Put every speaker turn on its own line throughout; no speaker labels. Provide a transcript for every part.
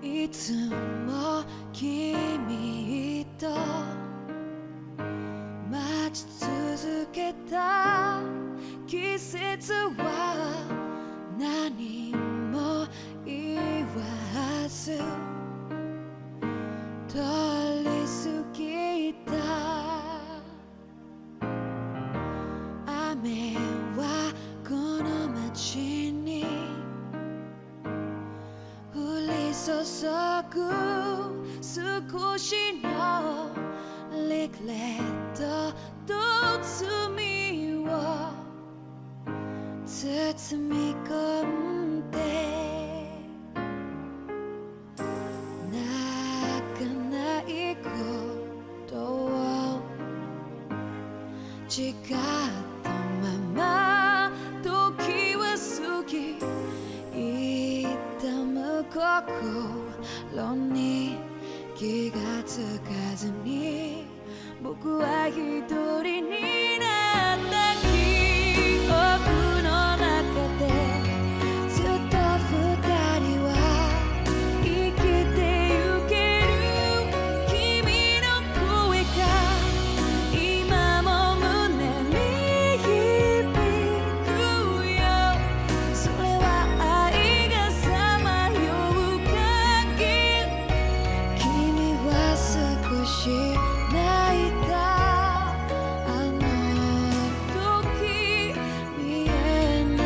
いつも君と待ち続けた季節は何も言わず通り過ぎた。雨はこの街に降り注ぐ少しのリグレットと罪を包み込んで泣かないことを誓ったまま時は過ぎ痛む心に気がつかずに僕は一人になった記憶の中でずっと二人は生きてゆける君の声が今も胸に響くよ。それは愛がさまよう限り君は少し泣いた。あの時見えな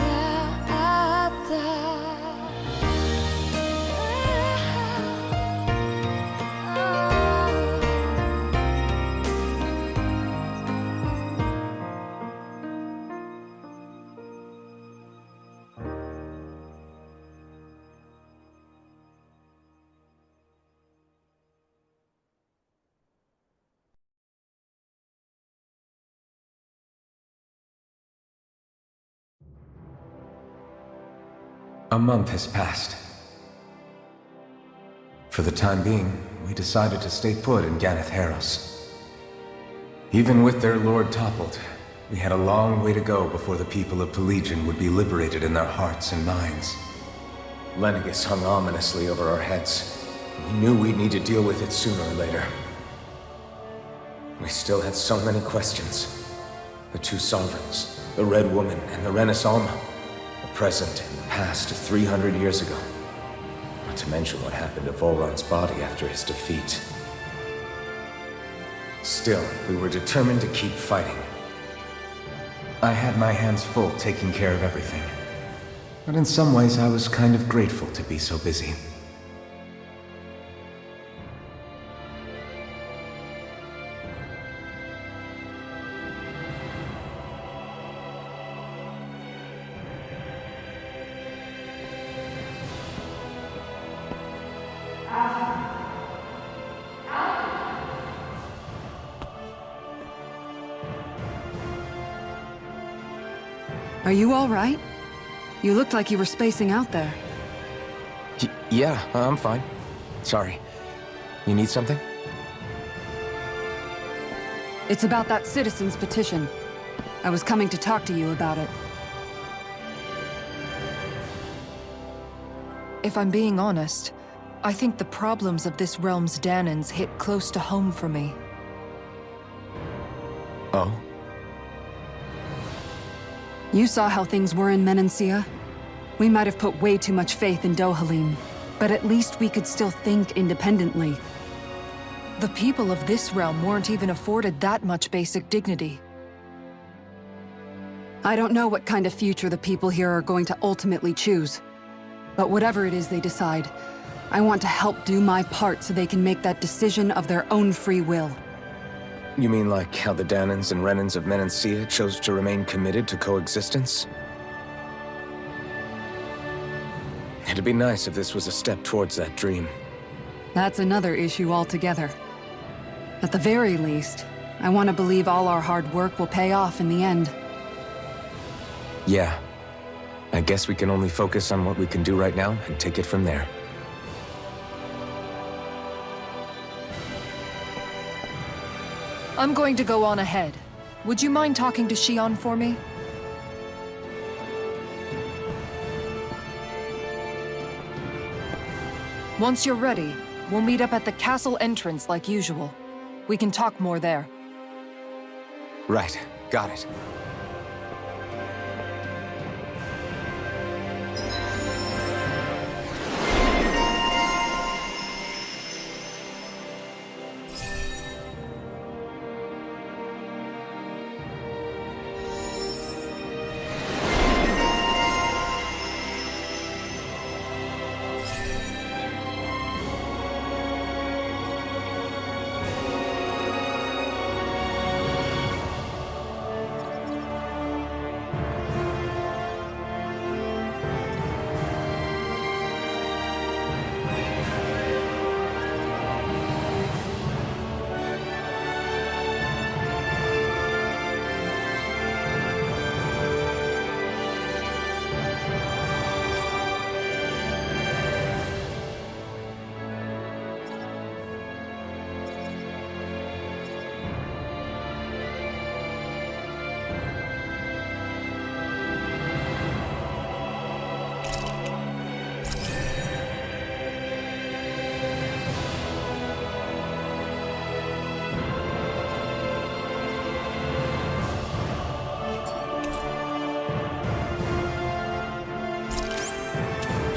かった。
A month has passed. For the time being, we decided to stay put in Ganath Haros. Even with their lord toppled, we had a long way to go before the people of Pelegion would be liberated in their hearts and minds. Lenegus hung ominously over our heads. We knew we'd need to deal with it sooner or later. We still had so many questions. The two sovereigns, the Red Woman and the Renaissance, the present and the past of 300 years ago. Not to mention what happened to Volron's body after his defeat. Still, we were determined to keep fighting. I had my hands full taking care of everything. But in some ways, I was kind of grateful to be so busy.
Are you all right? You looked like you were spacing out there.
Yeah, I'm fine. Sorry. You need something?
It's about that citizen's petition. I was coming to talk to you about it.
If I'm being honest, I think the problems of this realm's Danans hit close to home for me.
Oh?
You saw how things were in Menancia. We might have put way too much faith in Dohalim, but at least we could still think independently.
The people of this realm weren't even afforded that much basic dignity.
I don't know what kind of future the people here are going to ultimately choose. But whatever it is they decide, I want to help do my part so they can make that decision of their own free will.
You mean like how the Danans and Renans of Menancia chose to remain committed to coexistence? It'd be nice if this was a step towards that dream.
That's another issue altogether. At the very least, I want to believe all our hard work will pay off in the end.
Yeah. I guess we can only focus on what we can do right now and take it from there.
I'm going to go on ahead. Would you mind talking to Shion for me? Once you're ready, we'll meet up at the castle entrance like usual. We can talk more there.
Right, got it.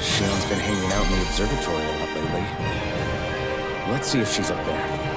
Shion's been hanging out in the observatory a lot lately. Let's see if she's up there.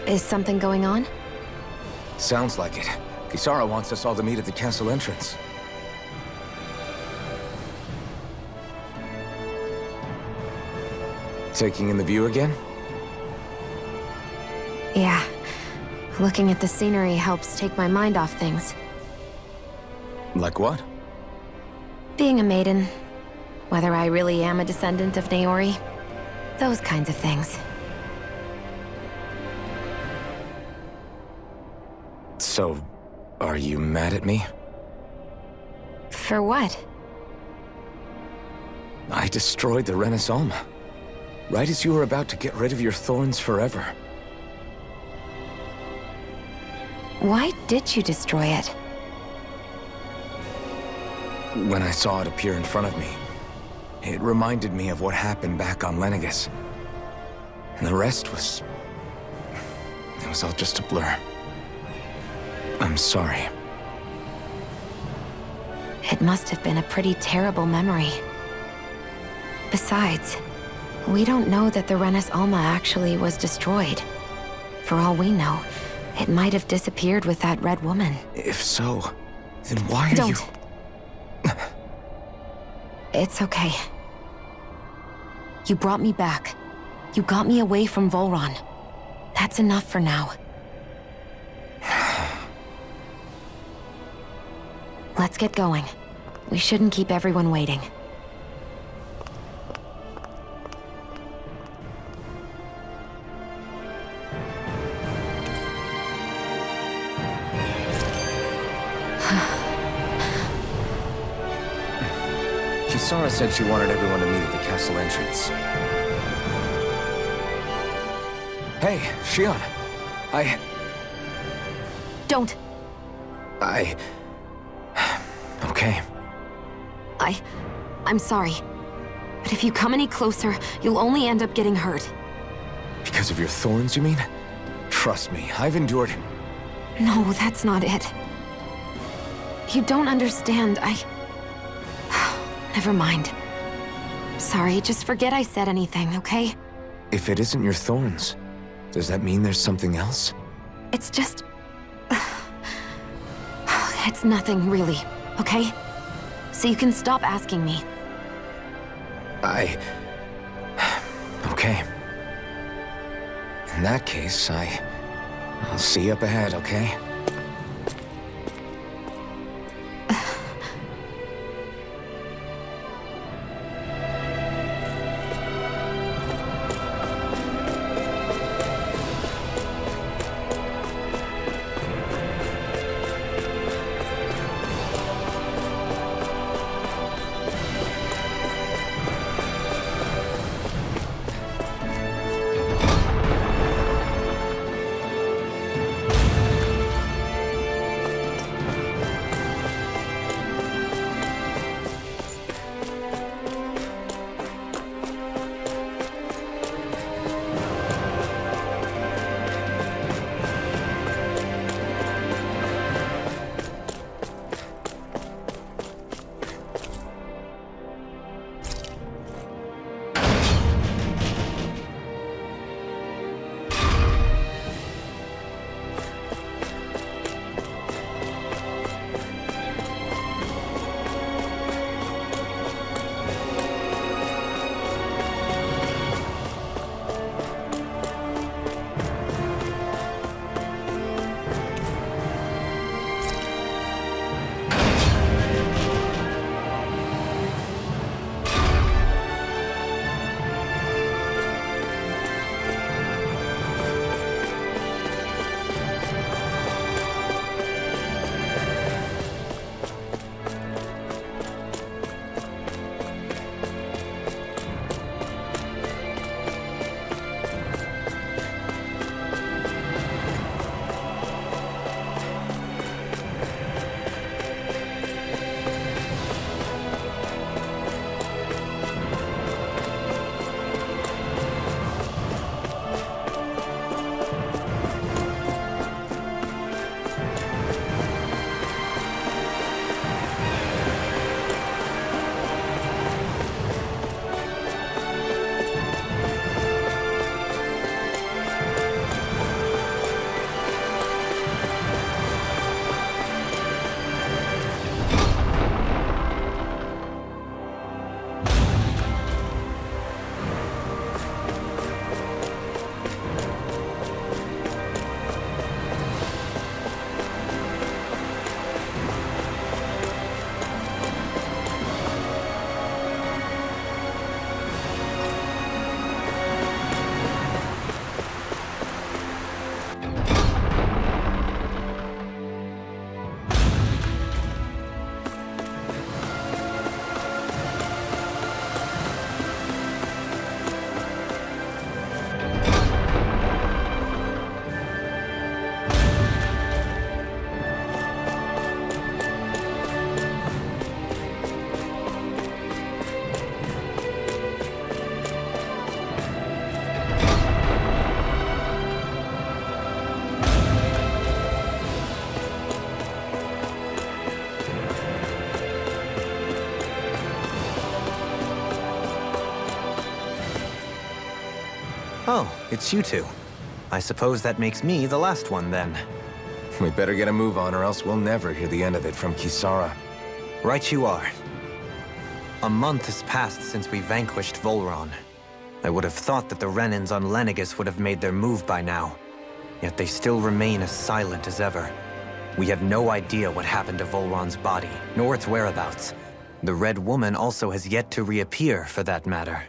Is something going on?
Sounds like it. Kisara wants us all to meet at the castle entrance. Taking in the view again?
Yeah. Looking at the scenery helps take my mind off things.
Like what?
Being a maiden. Whether I really am a descendant of Naori. Those kinds of things.
So, are you mad at me?
For what?
I destroyed the Renaissance, right as you were about to get rid of your thorns forever.
Why did you destroy it?
When I saw it appear in front of me, it reminded me of what happened back on Lenegus. And the rest was... it was all just a blur. I'm sorry.
It must have been a pretty terrible memory. Besides, we don't know that the Renis Alma actually was destroyed. For all we know, it might have disappeared with that red woman.
If so, then why are
Don't.
you...
It's okay. You brought me back. You got me away from Volron. That's enough for now. Let's get going. We shouldn't keep everyone waiting.
Kisara said she wanted everyone to meet at the castle entrance. Hey, Shion.
Don't!
Okay.
I'm sorry. But if you come any closer, you'll only end up getting hurt.
Because of your thorns, you mean? Trust me, I've endured...
No, that's not it. You don't understand, Never mind. Sorry, just forget I said anything, okay?
If it isn't your thorns, does that mean there's something else?
It's just... It's nothing, really, okay? So you can stop asking me.
Okay. In that case, I'll see you up ahead, okay?
Oh, it's you two. I suppose that makes me the last one, then.
We better get a move on, or else we'll never hear the end of it from Kisara.
Right you are. A month has passed since we vanquished Volron. I would have thought that the Renans on Lenegis would have made their move by now. Yet they still remain as silent as ever. We have no idea what happened to Volron's body, nor its whereabouts. The Red Woman also has yet to reappear, for that matter.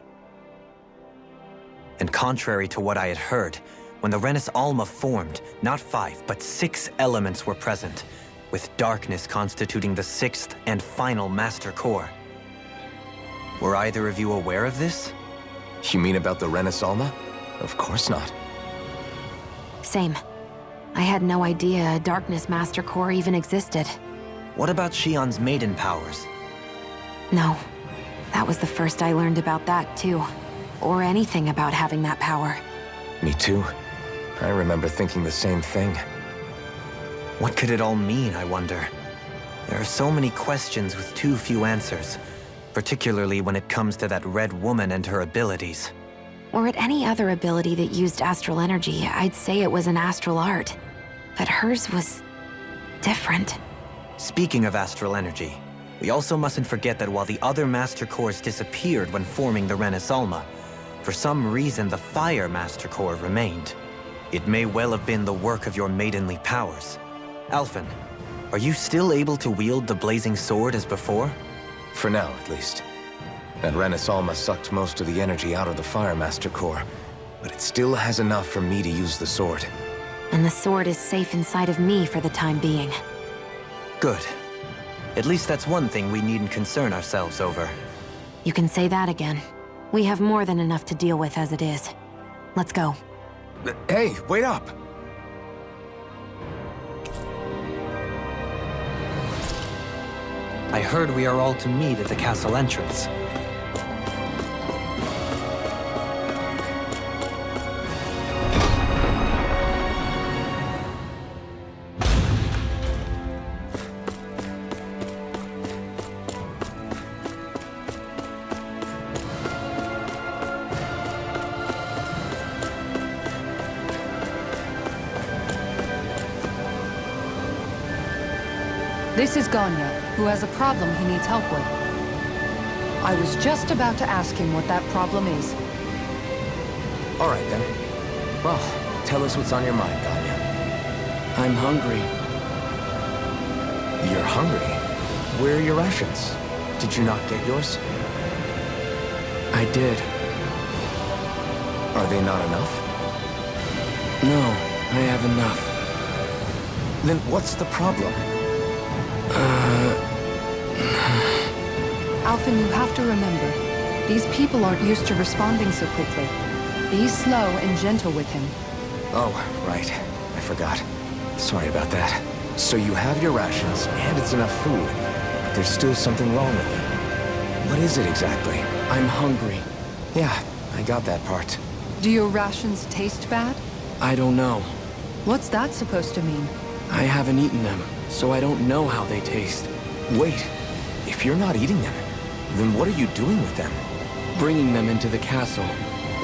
And contrary to what I had heard, when the Renis Alma formed, not 5, but 6 elements were present, with darkness constituting the 6th and final master core. Were either of you aware of this?
You mean about the Renis Alma? Of course not.
Same. I had no idea a Darkness Master Core even existed.
What about Shion's maiden powers?
No. That was the first I learned about that, too. Or anything about having that power.
Me too. I remember thinking the same thing.
What could it all mean, I wonder? There are so many questions with too few answers, particularly when it comes to that red woman and her abilities.
Or at any other ability that used astral energy, I'd say it was an astral art. But hers was different.
Speaking of astral energy, we also mustn't forget that while the other Master Cores disappeared when forming the Renaissance, for some reason the Fire Master Core remained. It may well have been the work of your maidenly powers. Alphen, are you still able to wield the blazing sword as before?
For now, at least. That Renaissance sucked most of the energy out of the Fire Master Core, but it still has enough for me to use the sword.
And the sword is safe inside of me for the time being.
Good. At least that's one thing we needn't concern ourselves over.
You can say that again. We have more than enough to deal with as it is. Let's go.
Hey, wait up!
I heard we are all to meet at the castle entrance.
This is Ganya, who has a problem he needs help with. I was just about to ask him what that problem is.
All right, then. Well, tell us what's on your mind, Ganya.
I'm hungry.
You're hungry? Where are your rations? Did you not get yours?
I did.
Are they not enough?
No, I have enough.
Then what's the problem?
Alphen, you have to remember, these people aren't used to responding so quickly. Be slow and gentle with him.
Oh, right. I forgot. Sorry about that. So you have your rations, and it's enough food, but there's still something wrong with them. What is it exactly?
I'm hungry.
Yeah, I got that part.
Do your rations taste bad?
I don't know.
What's that supposed to mean?
I haven't eaten them, so I don't know how they taste.
Wait, if you're not eating them, then what are you doing with them?
Bringing them into the castle.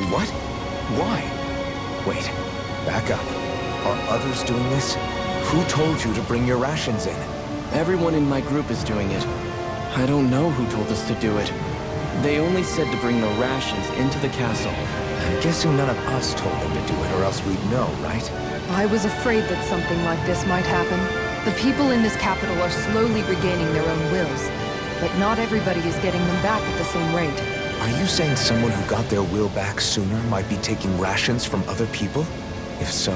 What? Why? Wait, back up. Are others doing this? Who told you to bring your rations in?
Everyone in my group is doing it. I don't know who told us to do it. They only said to bring the rations into the castle.
I'm guessing none of us told them to do it, or else we'd know, right?
I was afraid that something like this might happen. The people in this capital are slowly regaining their own wills, but not everybody is getting them back at the same rate.
Are you saying someone who got their will back sooner might be taking rations from other people? If so,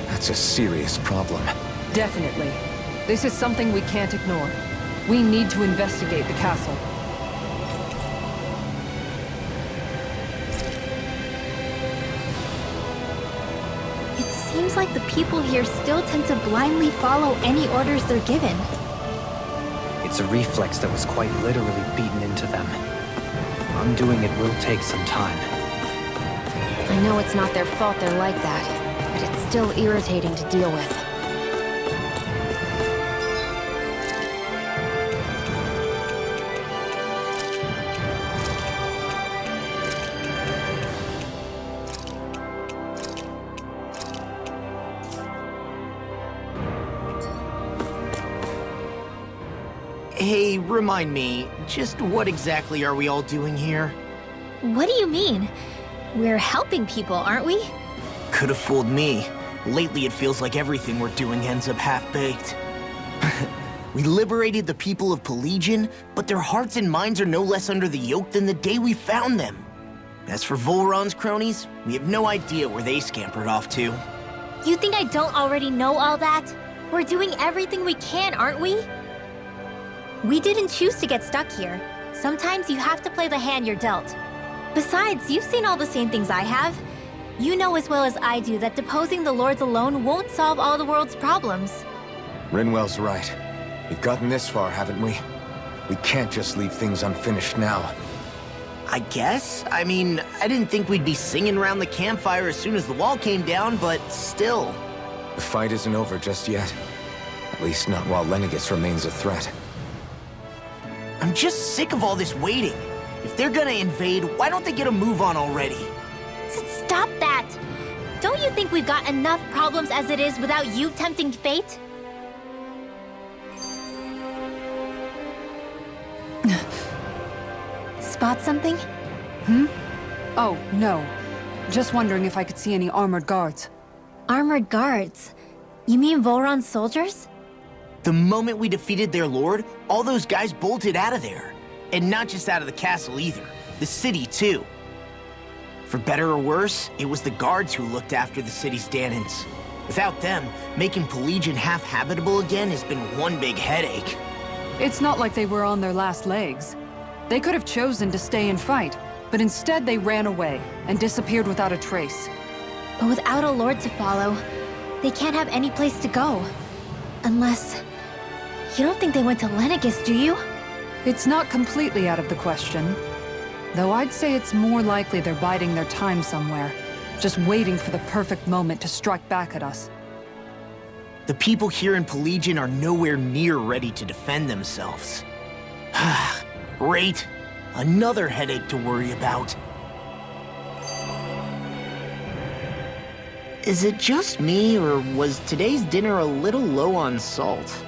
that's a serious problem.
Definitely. This is something we can't ignore. We need to investigate the castle.
It seems like the people here still tend to blindly follow any orders they're given.
It's a reflex that was quite literally beaten into them. Undoing it will take some time.
I know it's not their fault they're like that, but it's still irritating to deal with.
Hey, remind me, just what exactly are we all doing here?
What do you mean? We're helping people, aren't we?
Could have fooled me. Lately it feels like everything we're doing ends up half-baked. We liberated the people of Pelegion, but their hearts and minds are no less under the yoke than the day we found them. As for Volron's cronies, we have no idea where they scampered off to.
You think I don't already know all that? We're doing everything we can, aren't we? We didn't choose to get stuck here. Sometimes you have to play the hand you're dealt. Besides, you've seen all the same things I have. You know as well as I do that deposing the lords alone won't solve all the world's problems.
Rinwell's right. We've gotten this far, haven't we? We can't just leave things unfinished now.
I guess. I mean, I didn't think we'd be singing around the campfire as soon as the wall came down, but still.
The fight isn't over just yet. At least not while Lenegis remains a threat.
I'm just sick of all this waiting. If they're gonna invade, why don't they get a move on already?
Stop that! Don't you think we've got enough problems as it is without you tempting fate? Spot something?
Oh, no. Just wondering if I could see any armored guards.
Armored guards? You mean Volron's soldiers?
The moment we defeated their lord, all those guys bolted out of there. And not just out of the castle either. The city, too. For better or worse, it was the guards who looked after the city's Danans. Without them, making Pelegion half-habitable again has been one big headache.
It's not like they were on their last legs. They could have chosen to stay and fight, but instead they ran away and disappeared without a trace.
But without a lord to follow, they can't have any place to go. Unless... You don't think they went to Lenegis, do you?
It's not completely out of the question. Though I'd say it's more likely they're biding their time somewhere, just waiting for the perfect moment to strike back at us.
The people here in Pelegion are nowhere near ready to defend themselves. Great. Another headache to worry about. Is it just me, or was today's dinner a little low on salt?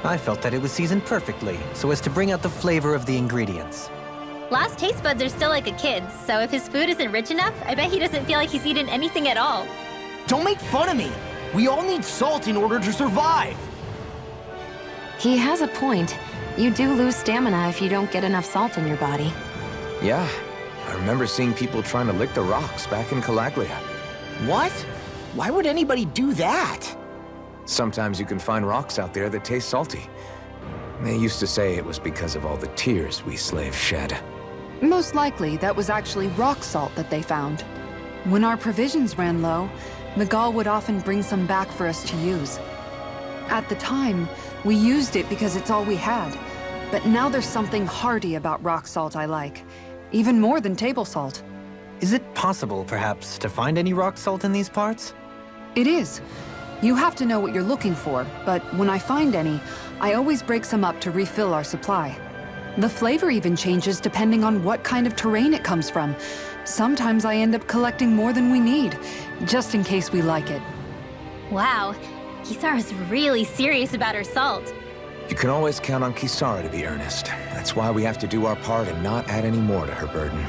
I felt that it was seasoned perfectly, so as to bring out the flavor of the ingredients.
Last taste buds are still like a kid's, so if his food isn't rich enough, I bet he doesn't feel like he's eaten anything at all.
Don't make fun of me! We all need salt in order to survive!
He has a point. You do lose stamina if you don't get enough salt in your body.
Yeah, I remember seeing people trying to lick the rocks back in Calaglia.
What? Why would anybody do that?
Sometimes you can find rocks out there that taste salty. They used to say it was because of all the tears we slaves shed.
Most likely, that was actually rock salt that they found. When our provisions ran low, Miguel would often bring some back for us to use. At the time, we used it because it's all we had. But now there's something hearty about rock salt I like. Even more than table salt.
Is it possible, perhaps, to find any rock salt in these parts?
It is. You have to know what you're looking for, but when I find any, I always break some up to refill our supply. The flavor even changes depending on what kind of terrain it comes from. Sometimes I end up collecting more than we need, just in case we like it.
Wow, Kisara's really serious about her salt.
You can always count on Kisara to be earnest. That's why we have to do our part and not add any more to her burden.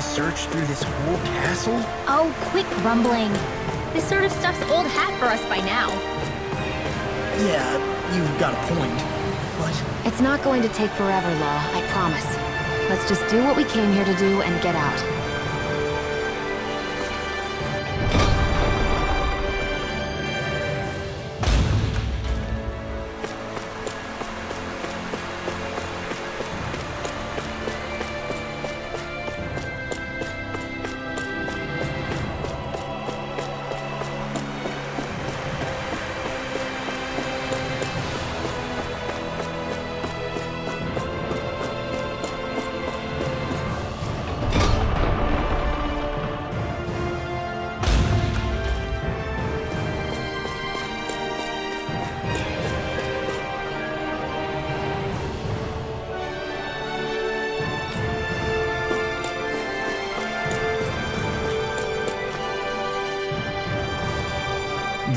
Search through this whole castle?
Oh, quit grumbling. This sort of stuff's old hat for us by now.
Yeah, you've got a point, but...
It's not going to take forever, Law, I promise. Let's just do what we came here to do and get out.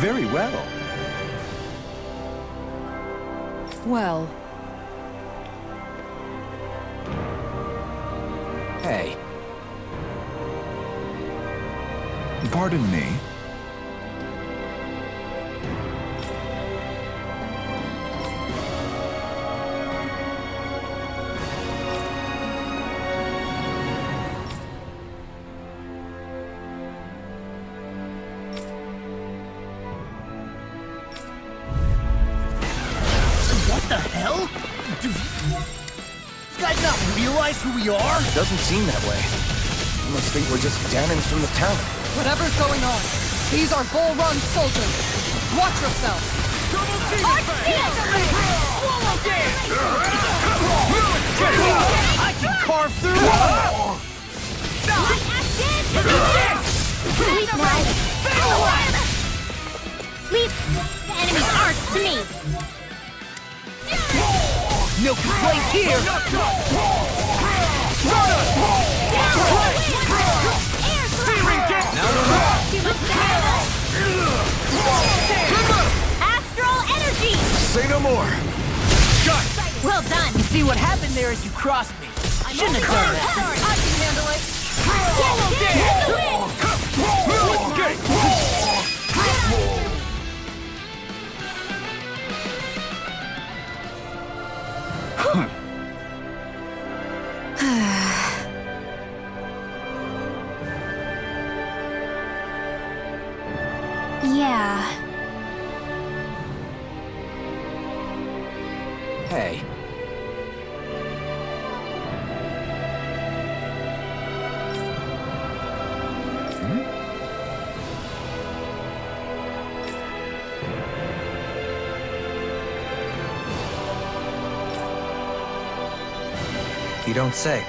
very well.
Well,
Hey,
Pardon me.
What the hell? Do these guys not realize who we are?
Doesn't seem that way. You must think we're just Danans from the town.
whatever's going on, these are Bull Run soldiers. Watch yourself.
I can carve through!
Leave the enemy's arc to me.
Milky Blade here!
Astral energy!
Say no more!
Well done.
You see, what happened there is you crossed me. Shouldn't have done that.
I can handle it.
Yeah.
hey.
You don't say.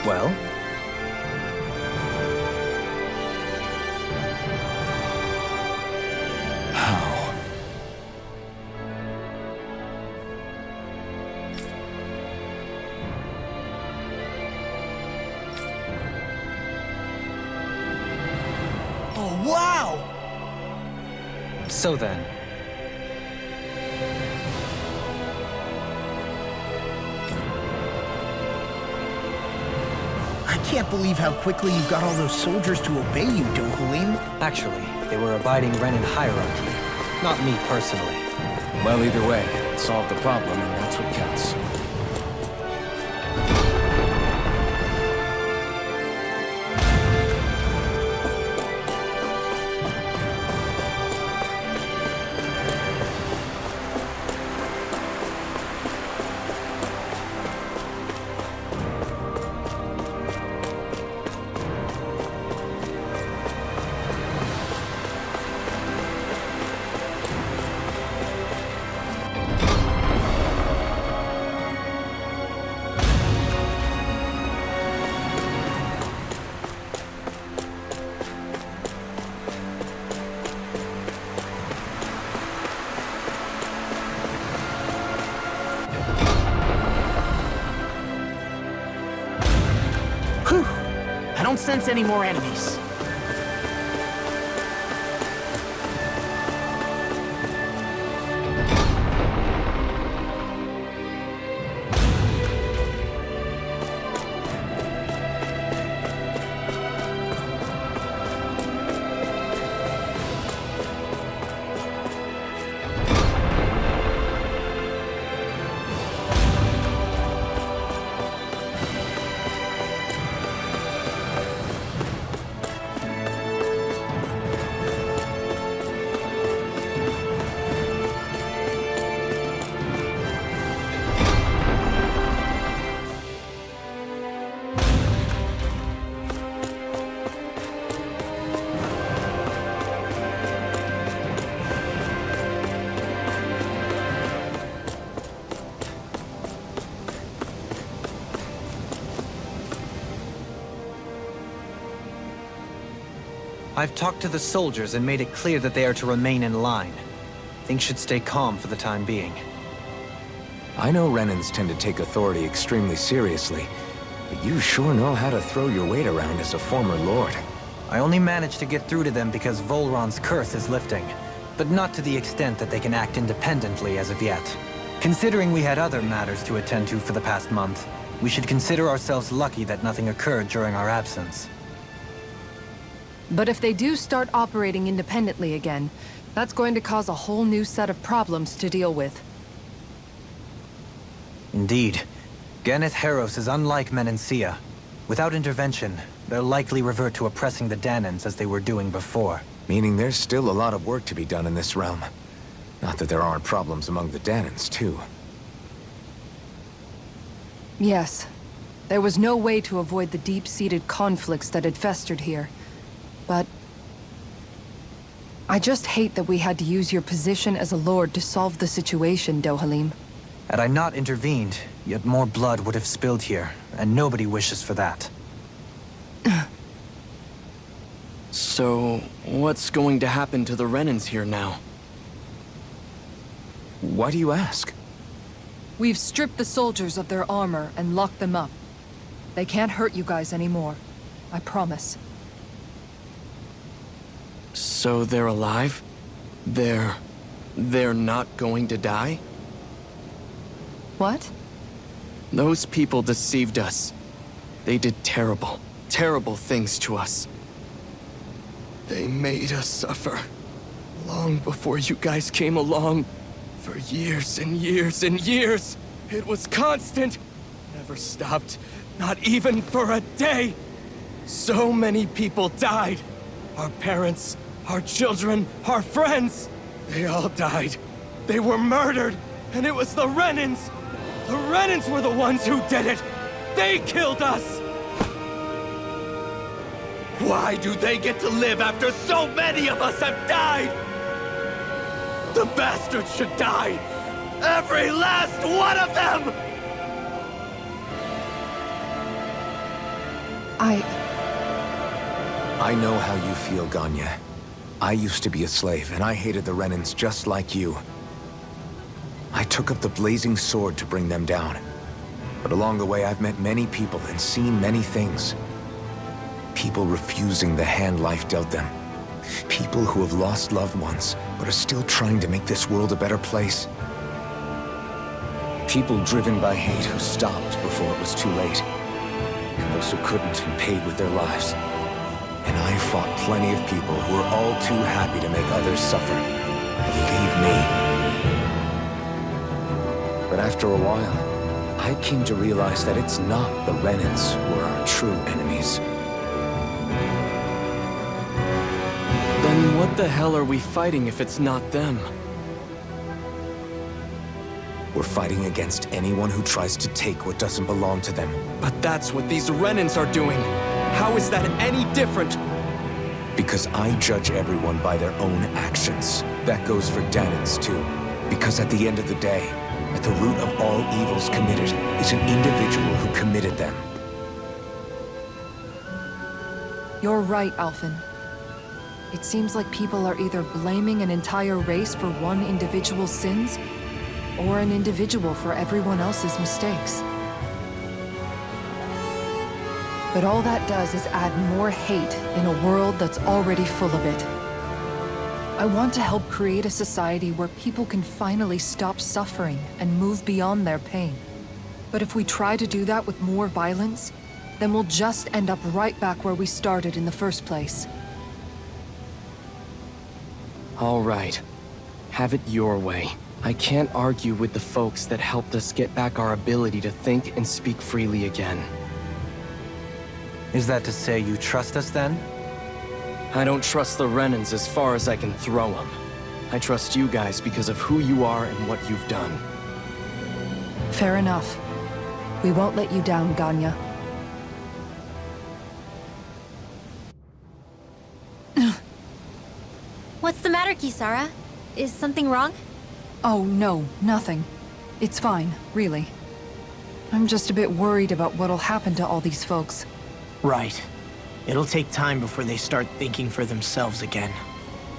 Well...
Well?
How?
Oh, wow!
So then,
I can't believe how quickly you got all those soldiers to obey you, Dokulim.
actually, they were abiding Renin hierarchy, not me personally.
Well, either way, it solved the problem, and that's what counts.
Whew! I don't sense any more enemies.
I've talked to the soldiers and made it clear that they are to remain in line. Things should stay calm for the time being.
I know Renans tend to take authority extremely seriously, but you sure know how to throw your weight around as a former lord.
I only managed to get through to them because Volron's curse is lifting, but not to the extent that they can act independently as of yet. Considering we had other matters to attend to for the past month, we should consider ourselves lucky that nothing occurred during our absence.
But if they do start operating independently again, that's going to cause a whole new set of problems to deal with.
Indeed. Ganath Haros is unlike Menancia. Without intervention, they'll likely revert to oppressing the Danans as they were doing before.
Meaning there's still a lot of work to be done in this realm. Not that there aren't problems among the Danans, too.
Yes. There was no way to avoid the deep-seated conflicts that had festered here. But I just hate that we had to use your position as a lord to solve the situation, Dohalim.
Had I not intervened, yet more blood would have spilled here, and nobody wishes for that.
So, what's going to happen to the Renans here now?
Why do you ask?
We've stripped the soldiers of their armor and locked them up. They can't hurt you guys anymore. I promise.
So they're alive? They're not going to die?
What?
Those people deceived us. They did terrible, terrible things to us. They made us suffer. Long before you guys came along. For years and years and years. It was constant. Never stopped. Not even for a day. So many people died. Our parents, our children, our friends. They all died. They were murdered. And it was the Renans. The Renans were the ones who did it! They killed us! Why do they get to live after so many of us have died? The bastards should die! Every last one of them!
I know how you feel, Ganya. I used to be a slave, and I hated the Renans just like you. I took up the blazing sword to bring them down. But along the way, I've met many people and seen many things. People refusing the hand life dealt them. People who have lost loved ones, but are still trying to make this world a better place. People driven by hate who stopped before it was too late. And those who couldn't and paid with their lives. And I fought plenty of people who were all too happy to make others suffer. Believe me. But after a while, I came to realize that it's not the Renans who are our true enemies.
Then what the hell are we fighting if it's not them?
We're fighting against anyone who tries to take what doesn't belong to them.
But that's what these Renans are doing! How is that any different?
Because I judge everyone by their own actions. That goes for Danans too. Because at the end of the day, at the root of all evils committed is an individual who committed them.
You're right, Alphen. It seems like people are either blaming an entire race for one individual's sins, or an individual for everyone else's mistakes. But all that does is add more hate in a world that's already full of it. I want to help create a society where people can finally stop suffering and move beyond their pain. But if we try to do that with more violence, then we'll just end up right back where we started in the first place.
All right. Have it your way. I can't argue with the folks that helped us get back our ability to think and speak freely again.
Is that to say you trust us then?
I don't trust the Renans as far as I can throw them. I trust you guys because of who you are and what you've done.
Fair enough. We won't let you down, Ganya.
What's the matter, Kisara? Is something wrong?
Oh, no, nothing. It's fine, really. I'm just a bit worried about what'll happen to all these folks.
Right. It'll take time before they start thinking for themselves again.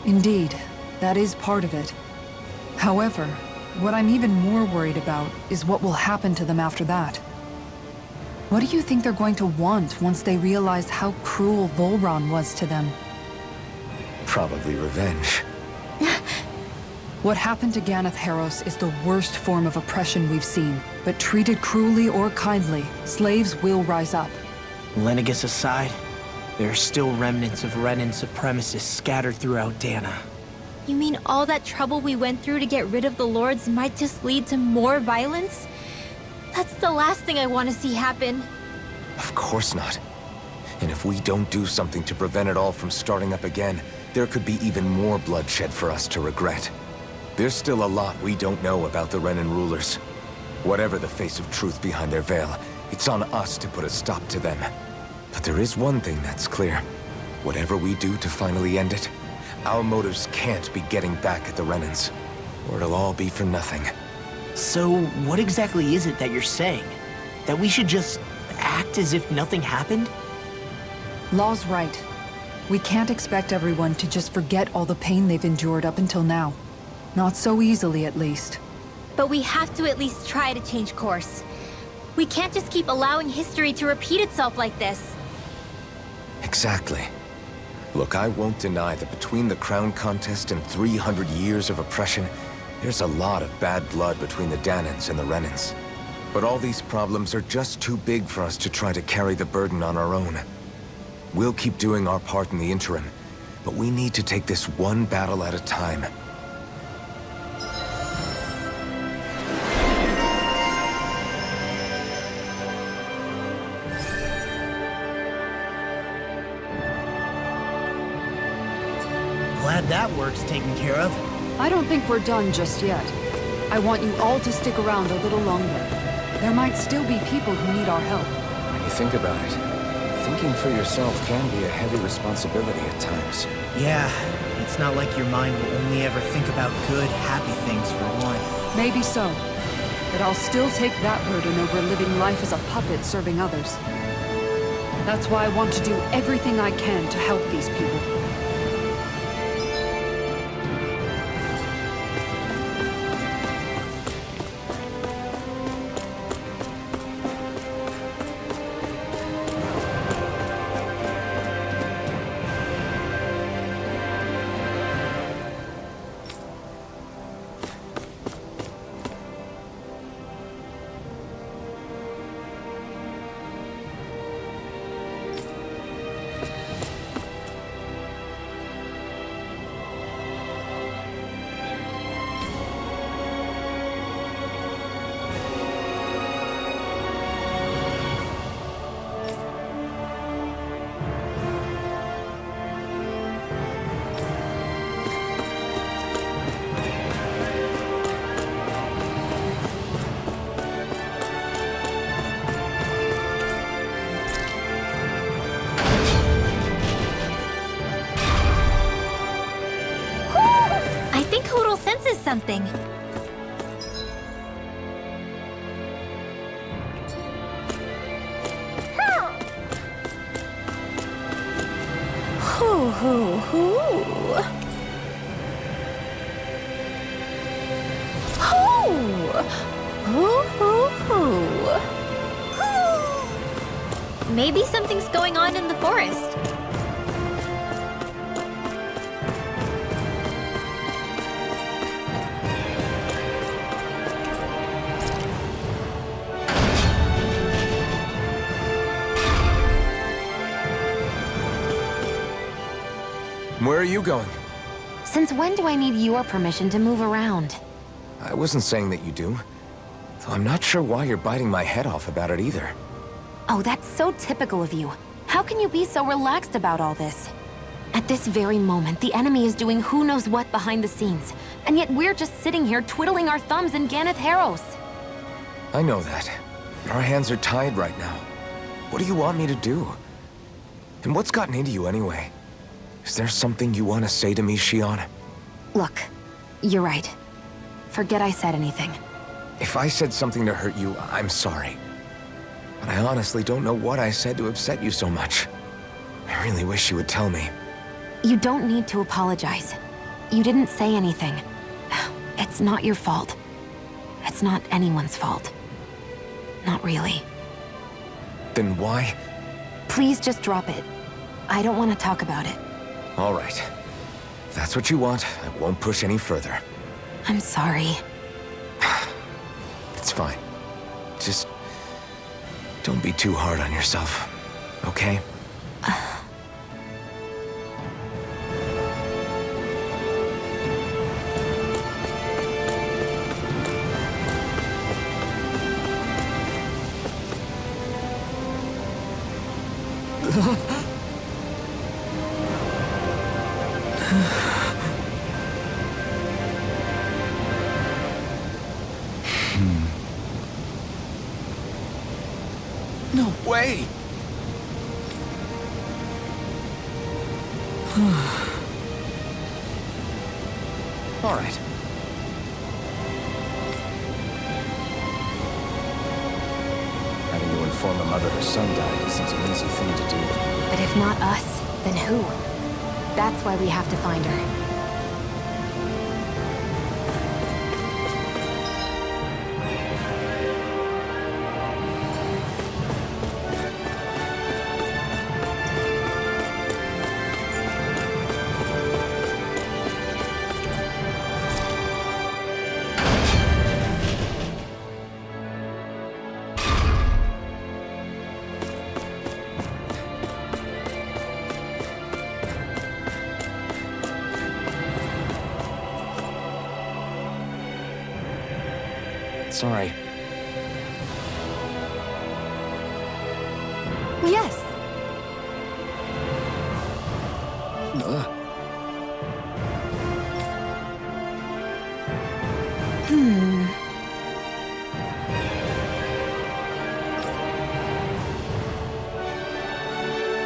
Indeed, that is part of it. However, what I'm even more worried about is what will happen to them after that. What do you think they're going to want once they realize how cruel Volron was to them?
Probably revenge.
What happened to Ganath Haros is the worst form of oppression we've seen, but treated cruelly or kindly, slaves will rise up.
Lenegis aside, there are still remnants of Renan supremacists scattered throughout Dana.
You mean all that trouble we went through to get rid of the Lords might just lead to more violence? That's the last thing I want to see happen.
Of course not. And if we don't do something to prevent it all from starting up again, there could be even more bloodshed for us to regret. There's still a lot we don't know about the Renan rulers. Whatever the face of truth behind their veil, it's on us to put a stop to them. But there is one thing that's clear. Whatever we do to finally end it, our motives can't be getting back at the Renans, or it'll all be for nothing.
So, what exactly is it that you're saying? That we should just act as if nothing happened?
Law's right. We can't expect everyone to just forget all the pain they've endured up until now. Not so easily, at least.
But we have to at least try to change course. We can't just keep allowing history to repeat itself like this.
Exactly. Look, I won't deny that between the crown contest and 300 years of oppression, there's a lot of bad blood between the Danans and the Renans. But all these problems are just too big for us to try to carry the burden on our own. We'll keep doing our part in the interim, but we need to take this one battle at a time.
Glad that work's taken care of.
I don't think we're done just yet. I want you all to stick around a little longer. There might still be people who need our help.
When you think about it, thinking for yourself can be a heavy responsibility at times.
Yeah, it's not like your mind will only ever think about good, happy things for one.
Maybe so. But I'll still take that burden over living life as a puppet serving others. That's why I want to do everything I can to help these people.
Something. Hoo hoo hoo. Hoo. Hoo hoo hoo. Maybe something's going on in the forest.
Where are you going?
Since when do I need your permission to move around?
I wasn't saying that you do. Though I'm not sure why you're biting my head off about it either.
Oh, that's so typical of you. How can you be so relaxed about all this? At this very moment, the enemy is doing who knows what behind the scenes. And yet we're just sitting here twiddling our thumbs in Ganath Haros.
I know that. Our hands are tied right now. What do you want me to do? And what's gotten into you anyway? Is there something you want to say to me, Shion?
Look, you're right. Forget I said anything.
If I said something to hurt you, I'm sorry. But I honestly don't know what I said to upset you so much. I really wish you would tell me.
You don't need to apologize. You didn't say anything. It's not your fault. It's not anyone's fault. Not really.
Then why?
Please just drop it. I don't want to talk about it.
All right. If that's what you want, I won't push any further.
I'm sorry.
It's fine. Just don't be too hard on yourself, okay? No way! All right. Having to inform a mother her son died isn't an easy thing to do.
But if not us, then who? That's why we have to find her.
Sorry.
Yes.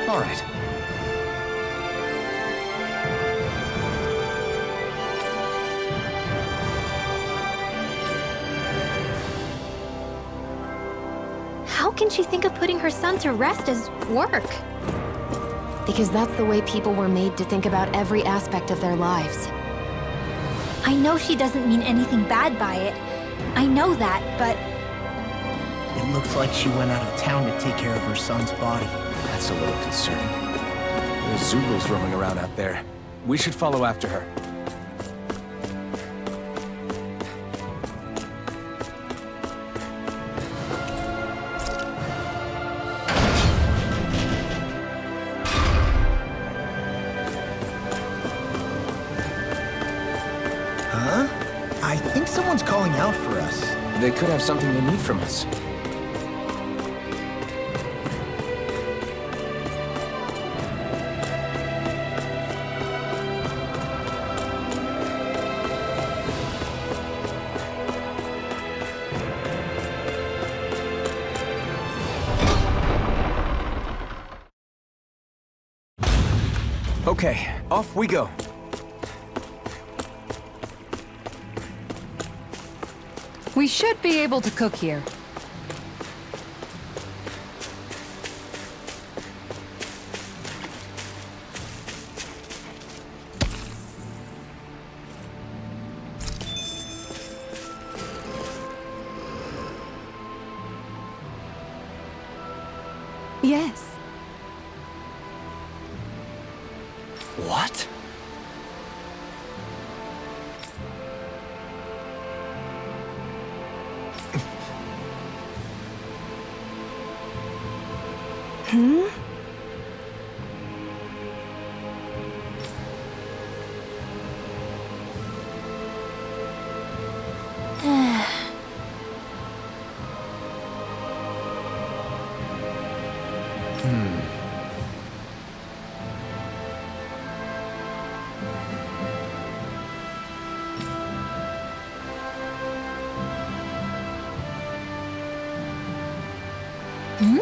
All right.
How can she think of putting her son to rest as work?
Because that's the way people were made to think about every aspect of their lives.
I know she doesn't mean anything bad by it. I know that, but
It looks like she went out of town to take care of her son's body.
That's a little concerning. There's Zugals roaming around out there. We should follow after her.
Huh? I think someone's calling out for us.
They could have something they need from us. Okay, off we go.
We should be able to cook here.
Yes.
What?
Hmm? Hmm?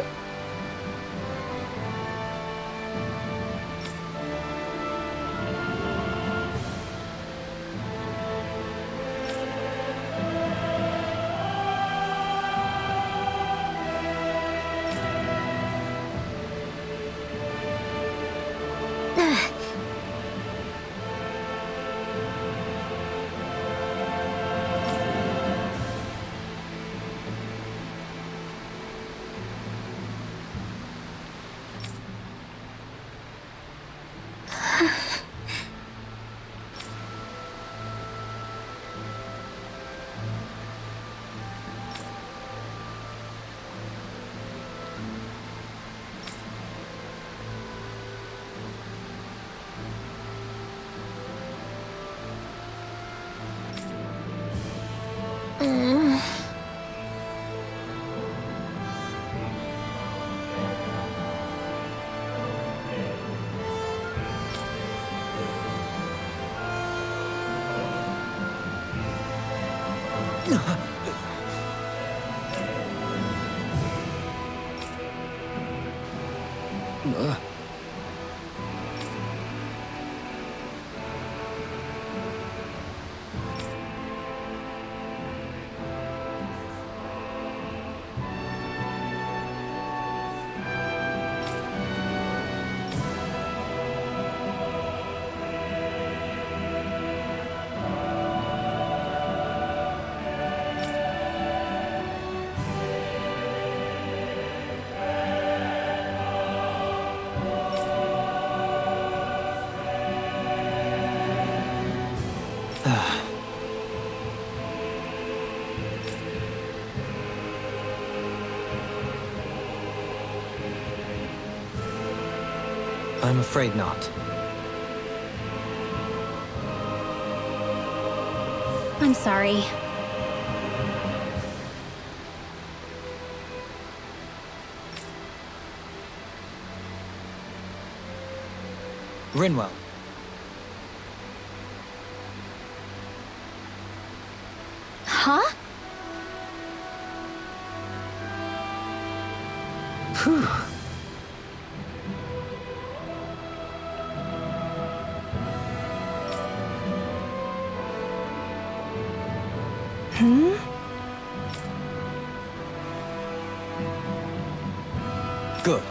I'm afraid not.
I'm sorry.
Rinwell.
Huh?
Phew. Good.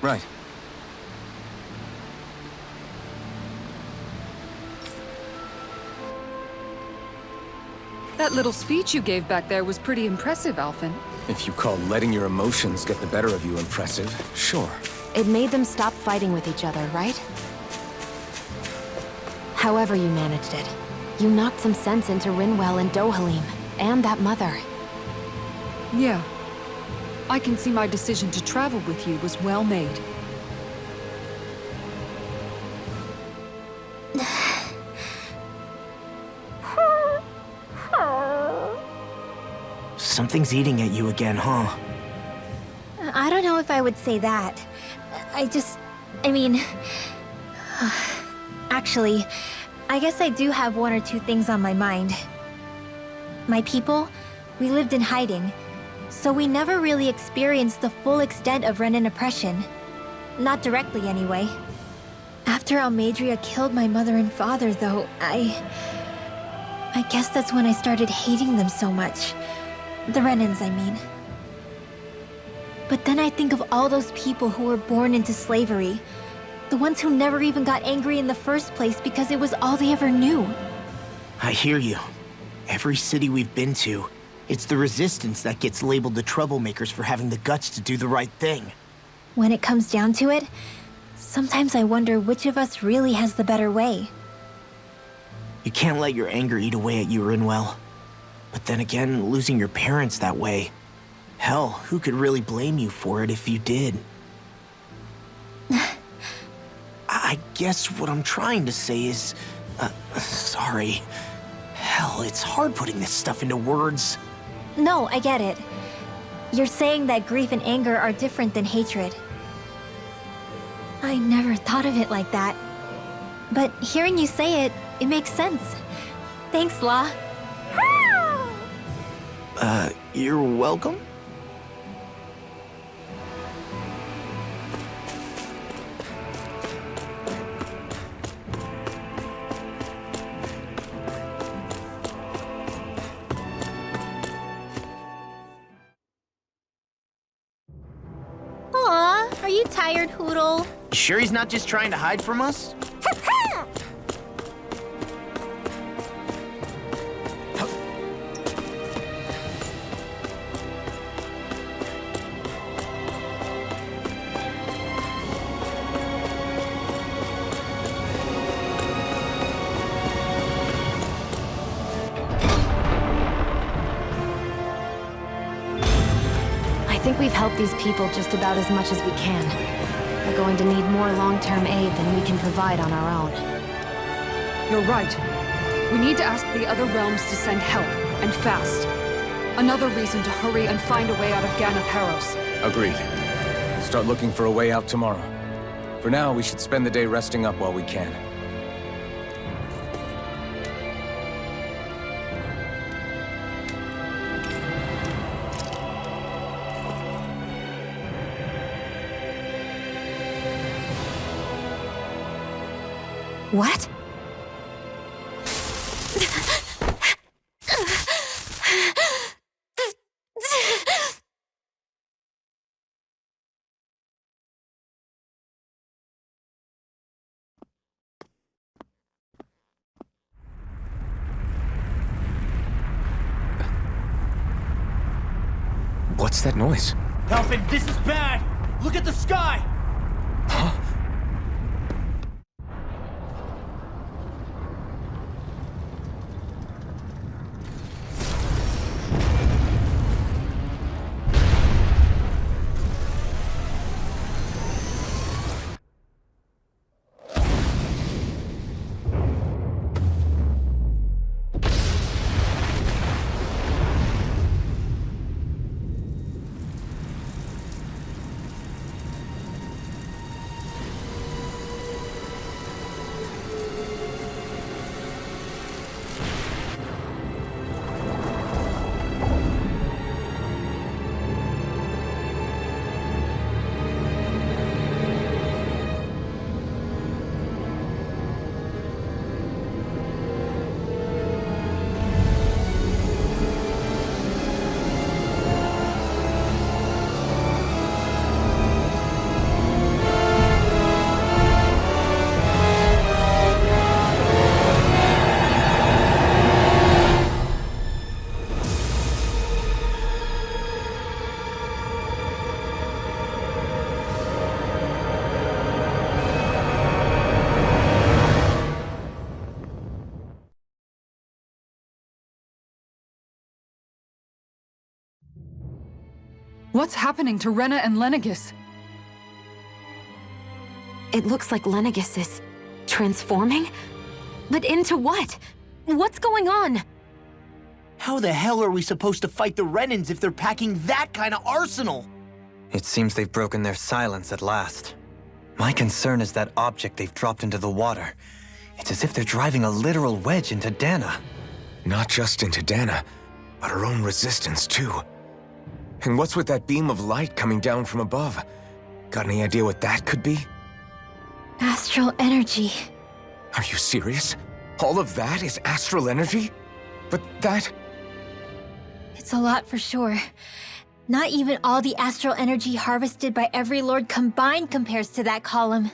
Right.
That little speech you gave back there was pretty impressive, Alphen.
If you call letting your emotions get the better of you impressive, sure.
It made them stop fighting with each other, right? However you managed it, you knocked some sense into Rinwell and Dohalim, and that mother.
Yeah. I can see my decision to travel with you was well made.
Something's eating at you again, huh?
I don't know if I would say that. I mean... Actually, I guess I do have one or two things on my mind. My people, we lived in hiding, so we never really experienced the full extent of Renan oppression. Not directly, anyway. After Almadria killed my mother and father, though, I guess that's when I started hating them so much. The Renans, I mean. But then I think of all those people who were born into slavery. The ones who never even got angry in the first place because it was all they ever knew.
I hear you. Every city we've been to, it's the Resistance that gets labeled the troublemakers for having the guts to do the right thing.
When it comes down to it, sometimes I wonder which of us really has the better way.
You can't let your anger eat away at you, Rinwell. But then again, losing your parents that way... Hell, who could really blame you for it if you did? I guess what I'm trying to say is... sorry. Hell, it's hard putting this stuff into words.
No, I get it. You're saying that grief and anger are different than hatred. I never thought of it like that. But hearing you say it, it makes sense. Thanks, La.
You're welcome?
Aw, are you tired, Hoodle?
You sure he's not just trying to hide from us?
think we've helped these people just about as much as we can. They're going to need more long-term aid than we can provide on our own.
You're right. We need to ask the other realms to send help, and fast. Another reason to hurry and find a way out of Ganath Haros.
Agreed. We'll start looking for a way out tomorrow. For now, we should spend the day resting up while we can.
What?
What's that noise?
Alfred, this is bad! Look at the sky!
Huh?
What's happening to Rena and Lenegis?
It looks like Lenegis is transforming? But into what? What's going on?
How the hell are we supposed to fight the Renans if they're packing that kind of arsenal?
It seems they've broken their silence at last. My concern is that object they've dropped into the water. It's as if they're driving a literal wedge into Dana.
Not just into Dana, but her own resistance too. And what's with that beam of light coming down from above? Got any idea what that could be?
Astral energy.
Are you serious? All of that is astral energy? But that...
It's a lot for sure. Not even all the astral energy harvested by every lord combined compares to that column.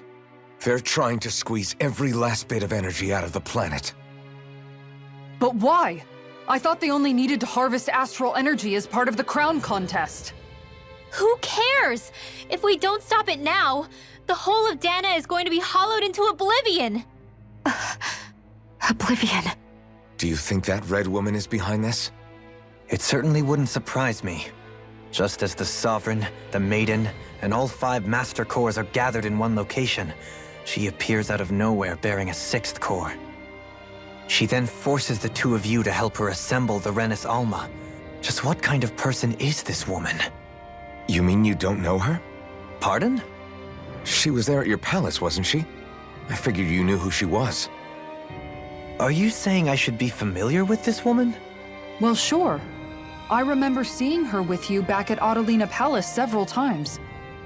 They're trying to squeeze every last bit of energy out of the planet.
But why? I thought they only needed to harvest astral energy as part of the crown contest.
Who cares? If we don't stop it now, the whole of Dana is going to be hollowed into oblivion.
Oblivion.
Do you think that red woman is behind this?
It certainly wouldn't surprise me. Just as the Sovereign, the Maiden, and all 5 Master Cores are gathered in one location, she appears out of nowhere bearing a 6th core. She then forces the 2 of you to help her assemble the Renis Alma. Just what kind of person is this woman?
You mean you don't know her?
Pardon?
She was there at your palace, wasn't she? I figured you knew who she was.
Are you saying I should be familiar with this woman?
Well, sure. I remember seeing her with you back at Adelina Palace several times.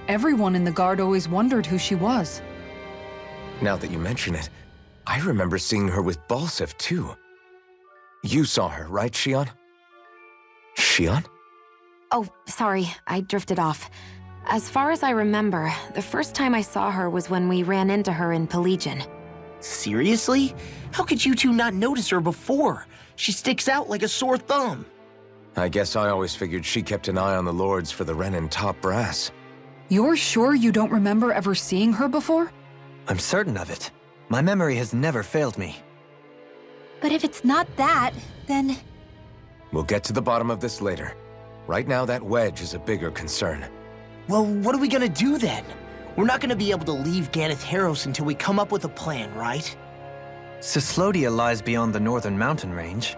Everyone in the guard always wondered who she was.
Now that you mention it, I remember seeing her with Balsef, too. You saw her, right, Xion? Xion?
Oh, sorry, I drifted off. As far as I remember, the first time I saw her was when we ran into her in Pelegion.
Seriously? How could you two not notice her before? She sticks out like a sore thumb.
I guess I always figured she kept an eye on the lords for the Renin top brass.
You're sure you don't remember ever seeing her before?
I'm certain of it. My memory has never failed me.
But if it's not that, then...
We'll get to the bottom of this later. Right now, that wedge is a bigger concern.
Well, what are we gonna do then? We're not gonna be able to leave Ganath Haros until we come up with a plan, right?
Cislodia lies beyond the northern mountain range.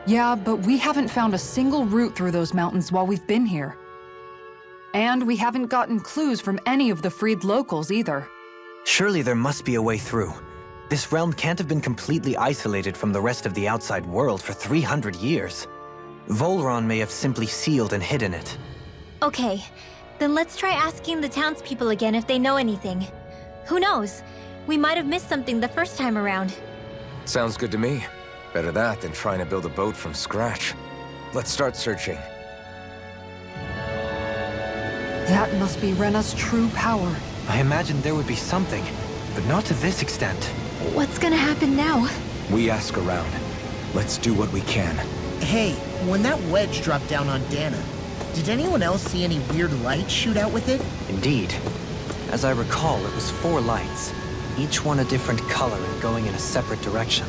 Yeah, but we haven't found a single route through those mountains while we've been here. And we haven't gotten clues from any of the freed locals either.
Surely there must be a way through. This realm can't have been completely isolated from the rest of the outside world for 300 years. Volron may have simply sealed and hidden it.
Okay, then let's try asking the townspeople again if they know anything. Who knows? We might have missed something the first time around.
Sounds good to me. Better that than trying to build a boat from scratch. Let's start searching.
That must be Rena's true power.
I imagined there would be something, but not to this extent.
What's gonna happen now?
We ask around. Let's do what we can.
Hey, when that wedge dropped down on Dana, did anyone else see any weird lights shoot out with it?
Indeed. As I recall, it was 4 lights, each one a different color and going in a separate direction.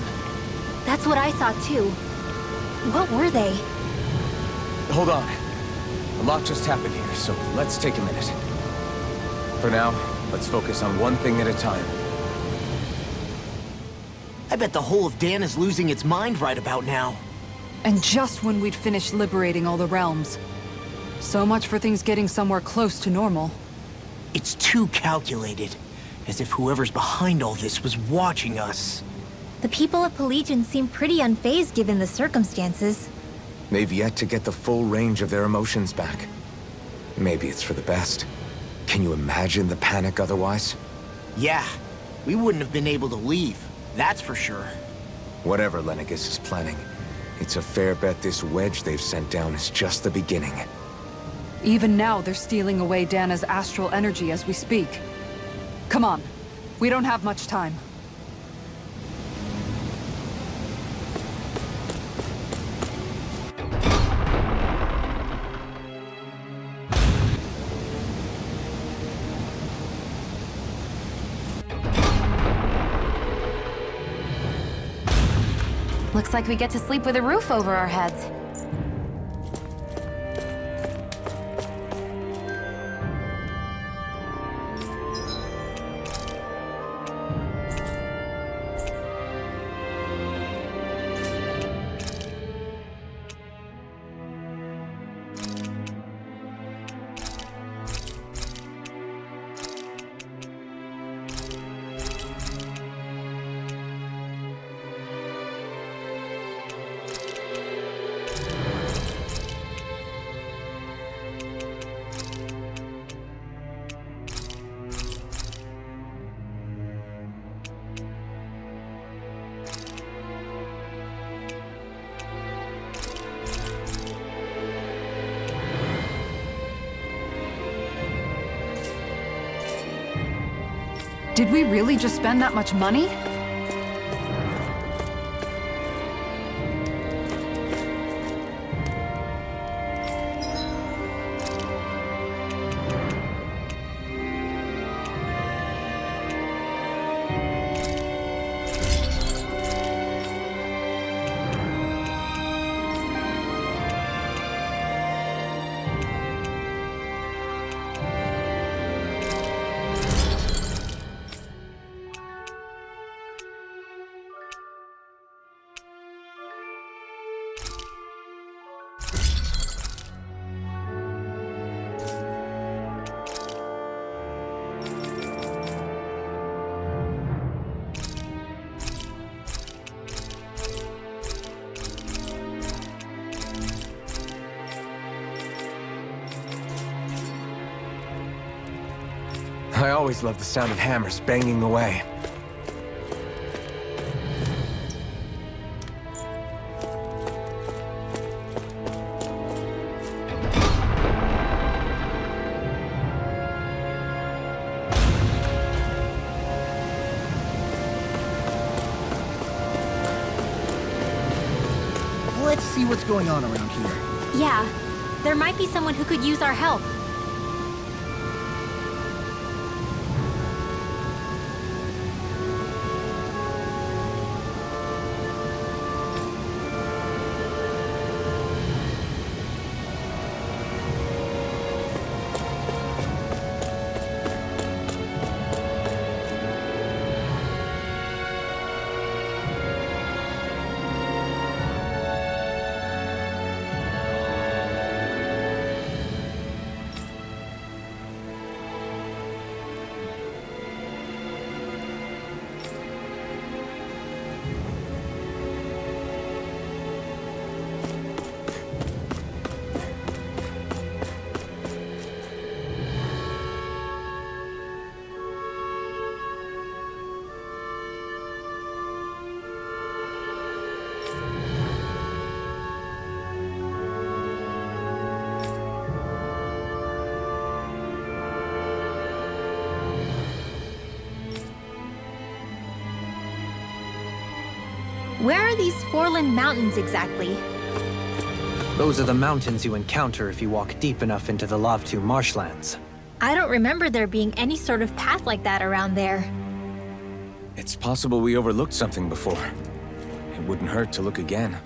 That's what I saw too. What were they?
Hold on. A lot just happened here, so let's take a minute. For now, let's focus on one thing at a time.
I bet the whole of Dana's losing its mind right about now.
And just when we'd finished liberating all the realms. So much for things getting somewhere close to normal.
It's too calculated, as if whoever's behind all this was watching us.
The people of Pelegion seem pretty unfazed given the circumstances.
They've yet to get the full range of their emotions back. Maybe it's for the best. Can you imagine the panic otherwise?
Yeah, we wouldn't have been able to leave, that's for sure.
Whatever Lenegis is planning, it's a fair bet this wedge they've sent down is just the beginning.
Even now, they're stealing away Dana's astral energy as we speak. Come on. We don't have much time.
Looks like we get to sleep with a roof over our heads.
Did we really just spend that much money?
I always love the sound of hammers banging away.
Let's see what's going on around here.
Yeah, there might be someone who could use our help. Where are these Forland Mountains exactly?
Those are the mountains you encounter if you walk deep enough into the Lavtu marshlands.
I don't remember there being any sort of path like that around there.
It's possible we overlooked something before. It wouldn't hurt to look again.